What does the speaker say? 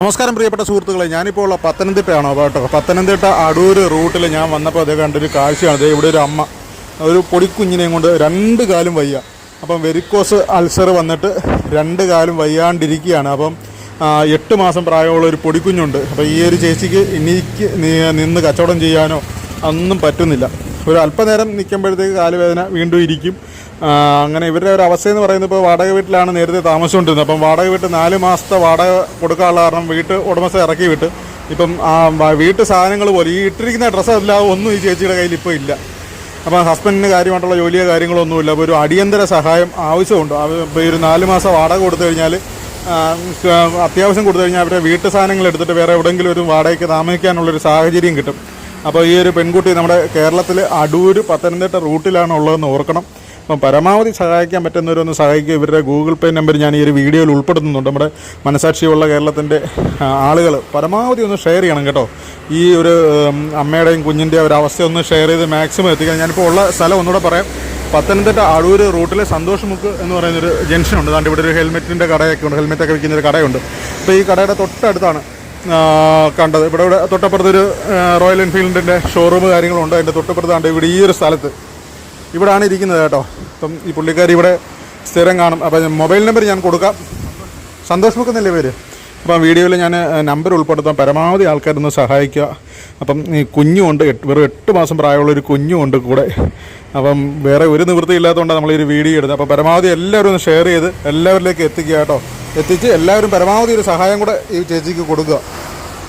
നമസ്കാരം പ്രിയപ്പെട്ട സുഹൃത്തുക്കളെ, ഞാനിപ്പോൾ ഉള്ള പത്തനംതിട്ടയാണോ കേട്ടോ. പത്തനംതിട്ട അടൂർ റൂട്ടിൽ ഞാൻ വന്നപ്പോൾ അതേ കണ്ടൊരു കാഴ്ചയാണ്. ഇവിടെ ഒരു അമ്മ ഒരു പൊടിക്കുഞ്ഞിനെയും കൊണ്ട് രണ്ട് കാലും വയ്യ. അപ്പം വെരിക്കോസ് അൾസർ വന്നിട്ട് രണ്ട് കാലും വയ്യാണ്ടിരിക്കുകയാണ്. അപ്പം 8 മാസം പ്രായമുള്ള ഒരു പൊടിക്കുഞ്ഞുണ്ട്. അപ്പോൾ ഈ ഒരു ചേച്ചിക്ക് എനിക്ക് നിന്ന് കച്ചവടം ചെയ്യാനോ ഒന്നും പറ്റുന്നില്ല. ഒരു അല്പനേരം നിൽക്കുമ്പോഴത്തേക്ക് കാലുവേദന വീണ്ടും ഇരിക്കും. അങ്ങനെ ഇവരുടെ ഒരു അവസ്ഥയെന്ന് പറയുന്നത്, ഇപ്പോൾ വാടക വീട്ടിലാണ് നേരത്തെ താമസിച്ചുകൊണ്ടിരുന്നത്. അപ്പം വാടക വീട്ട് 4 മാസത്തെ വാടക കൊടുക്കാനുള്ള കാരണം വീട്ട് ഉടമസ്ഥ ഇറക്കി വിട്ട് ഇപ്പം വീട്ടു സാധനങ്ങൾ പോലെ ഈ ഇട്ടിരിക്കുന്ന ഡ്രസ്സ് അല്ലാതെ ഒന്നും ഈ ചേച്ചിയുടെ കയ്യിൽ ഇപ്പോൾ ഇല്ല. അപ്പം ഹസ്ബൻഡിന് കാര്യമായിട്ടുള്ള ജോലിയോ കാര്യങ്ങളൊന്നുമില്ല. അപ്പോൾ ഒരു അടിയന്തര സഹായം ആവശ്യമുണ്ട്. ഇപ്പോൾ ഈ ഒരു 4 മാസം വാടക കൊടുത്തു കഴിഞ്ഞാൽ, അത്യാവശ്യം കൊടുത്തു കഴിഞ്ഞാൽ അവരുടെ വീട്ടു സാധനങ്ങൾ എടുത്തിട്ട് വേറെ എവിടെയെങ്കിലും ഒരു വാടകയ്ക്ക് താമസിക്കാനുള്ളൊരു സാഹചര്യം കിട്ടും. അപ്പോൾ ഈ ഒരു പെൺകുട്ടി നമ്മുടെ കേരളത്തിൽ അടൂർ പത്തനംതിട്ട റൂട്ടിലാണ് ഉള്ളതെന്ന് ഓർക്കണം. അപ്പം പരമാവധി സഹായിക്കാൻ പറ്റുന്നവരൊന്ന് സഹായിക്കുക. ഇവരുടെ ഗൂഗിൾ പേ നമ്പർ ഞാൻ ഈ ഒരു വീഡിയോയിൽ ഉൾപ്പെടുത്തുന്നുണ്ട്. നമ്മുടെ മനസാക്ഷിയുള്ള കേരളത്തിൻ്റെ ആളുകൾ പരമാവധി ഒന്ന് ഷെയർ ചെയ്യണം കേട്ടോ. ഈ ഒരു അമ്മയുടെയും കുഞ്ഞിൻ്റെ ഒരു അവസ്ഥ ഒന്ന് ഷെയർ ചെയ്ത് മാക്സിമം എത്തിക്കാൻ. ഞാനിപ്പോൾ ഉള്ള സ്ഥലം ഒന്നുകൂടെ പറയാം. പത്തനംതിട്ട അടൂർ റൂട്ടിലെ സന്തോഷ് മുക്ക് എന്ന് പറയുന്നൊരു ജംഗ്ഷനുണ്ട്. അതുകൊണ്ട് ഇവിടെ ഒരു ഹെൽമെറ്റിൻ്റെ കടയൊക്കെ ഉണ്ട്, ഹെൽമെറ്റൊക്കെ വിൽക്കുന്നൊരു കടയുണ്ട്. അപ്പോൾ ഈ കടയുടെ തൊട്ടടുത്താണ് കണ്ടത്. ഇവിടെ തൊട്ടപ്പുറത്തൊരു റോയൽ എൻഫീൽഡിൻ്റെ ഷോറൂം കാര്യങ്ങളുണ്ട്. അതിൻ്റെ തൊട്ടപ്പുറത്താണ്ട് ഇവിടെ ഈ ഒരു സ്ഥലത്ത് ഇവിടെയാണ് ഇരിക്കുന്നത് കേട്ടോ. അപ്പം ഈ പുള്ളിക്കാരി ഇവിടെ സ്ഥിരം കാണും. അപ്പം മൊബൈൽ നമ്പർ ഞാൻ കൊടുക്കാം. സന്തോഷ് മുക്ക് എന്നല്ലേ പേര്. അപ്പം വീഡിയോയിൽ ഞാൻ നമ്പർ ഉൾപ്പെടുത്താം. പരമാവധി ആൾക്കാരൊന്ന് സഹായിക്കുക. അപ്പം ഈ കുഞ്ഞുമുണ്ട്, വെറും 8 മാസം പ്രായമുള്ളൊരു കുഞ്ഞുമുണ്ട് കൂടെ. അപ്പം വേറെ ഒരു നിവൃത്തി ഇല്ലാത്തതുകൊണ്ടാണ് നമ്മളൊരു വീഡിയോ എടുത്തത്. അപ്പോൾ പരമാവധി എല്ലാവരും ഒന്ന് ഷെയർ ചെയ്ത് എല്ലാവരിലേക്ക് എത്തിക്കുക കേട്ടോ. എത്തിച്ച് എല്ലാവരും പരമാവധി ഒരു സഹായം കൂടെ ഈ ചേച്ചിക്ക് കൊടുക്കുക.